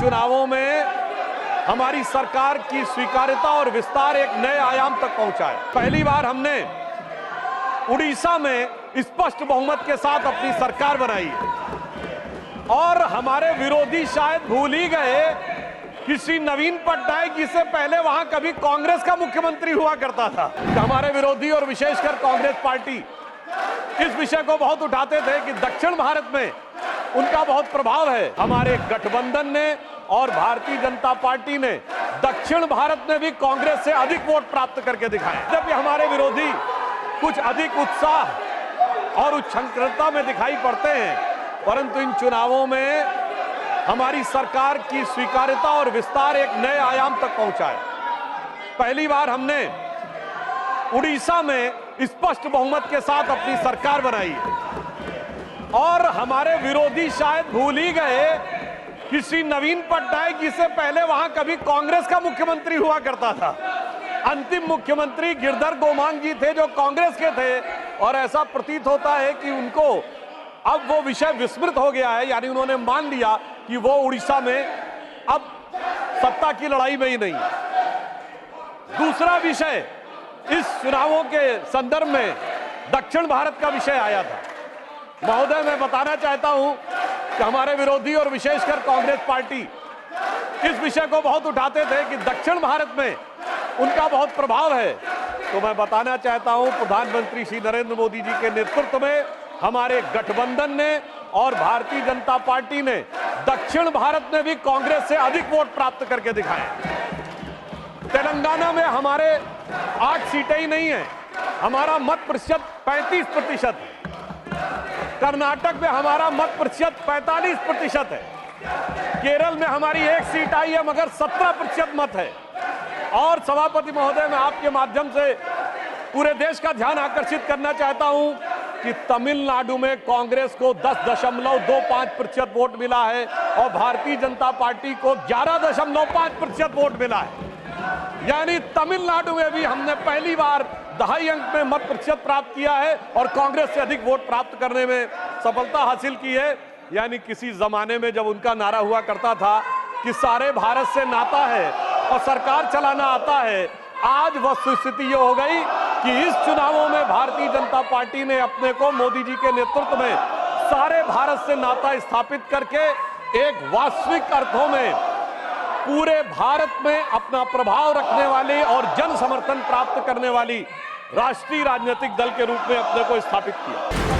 चुनावों में हमारी सरकार की स्वीकार्यता और विस्तार एक नए आयाम तक पहुंचा है। पहली बार हमने उड़ीसा में स्पष्ट बहुमत के साथ अपनी सरकार बनाई है और हमारे विरोधी शायद भूल ही गए कि श्री नवीन पटनायक जी से पहले वहां कभी कांग्रेस का मुख्यमंत्री हुआ करता था। हमारे विरोधी और विशेषकर कांग्रेस पार्टी इस विषय को बहुत उठाते थे कि दक्षिण भारत में उनका बहुत प्रभाव है। हमारे गठबंधन ने और भारतीय जनता पार्टी ने दक्षिण भारत में भी कांग्रेस से अधिक वोट प्राप्त करके दिखाए। जब हमारे विरोधी कुछ अधिक उत्साह और उच्छृंखलता में दिखाई पड़ते हैं, परंतु इन चुनावों में हमारी सरकार की स्वीकार्यता और विस्तार एक नए आयाम तक पहुंचा है। पहली बार हमने उड़ीसा में स्पष्ट बहुमत के साथ अपनी सरकार बनाई है और हमारे विरोधी शायद भूल ही गए कि श्री नवीन पटनायक जी से पहले वहां कभी कांग्रेस का मुख्यमंत्री हुआ करता था। अंतिम मुख्यमंत्री गिरधर गोमांग जी थे जो कांग्रेस के थे और ऐसा प्रतीत होता है कि उनको अब वो विषय विस्मृत हो गया है, यानी उन्होंने मान लिया कि वो उड़ीसा में अब सत्ता की लड़ाई में ही नहीं है। दूसरा विषय इस चुनावों के संदर्भ में दक्षिण भारत का विषय आया था। महोदय, मैं बताना चाहता हूं कि हमारे विरोधी और विशेषकर कांग्रेस पार्टी इस विषय को बहुत उठाते थे कि दक्षिण भारत में उनका बहुत प्रभाव है। तो मैं बताना चाहता हूं, प्रधानमंत्री श्री नरेंद्र मोदी जी के नेतृत्व में हमारे गठबंधन ने और भारतीय जनता पार्टी ने दक्षिण भारत में भी कांग्रेस से अधिक वोट प्राप्त करके दिखाए। तेलंगाना में हमारे 8 सीटें ही नहीं है, हमारा मत प्रतिशत 35% है। कर्नाटक में हमारा मत प्रतिशत 45% है। केरल में हमारी 1 सीट आई है मगर 17% मत है। और सभापति महोदय, मैं आपके माध्यम से पूरे देश का ध्यान आकर्षित करना चाहता हूं कि तमिलनाडु में कांग्रेस को 10.25% वोट मिला है और भारतीय जनता पार्टी को 11.5% वोट मिला है। यानी तमिलनाडु में भी हमने पहली बार 2.5 अंक में मत प्रतिशत प्राप्त किया है और कांग्रेस से अधिक वोट प्राप्त करने में सफलता हासिल की है। यानी किसी जमाने में जब उनका नारा हुआ करता था कि सारे भारत से नाता है और सरकार चलाना आता है, आज वस्तुस्थिति ये हो गई कि इस चुनावों में भारतीय जनता पार्टी ने अपने को मोदी जी के नेतृत्व में सारे भारत से नाता स्थापित करके एक वास्तविक अर्थों में पूरे भारत में अपना प्रभाव रखने वाली और जन समर्थन प्राप्त करने वाली राष्ट्रीय राजनीतिक दल के रूप में अपने को स्थापित किया।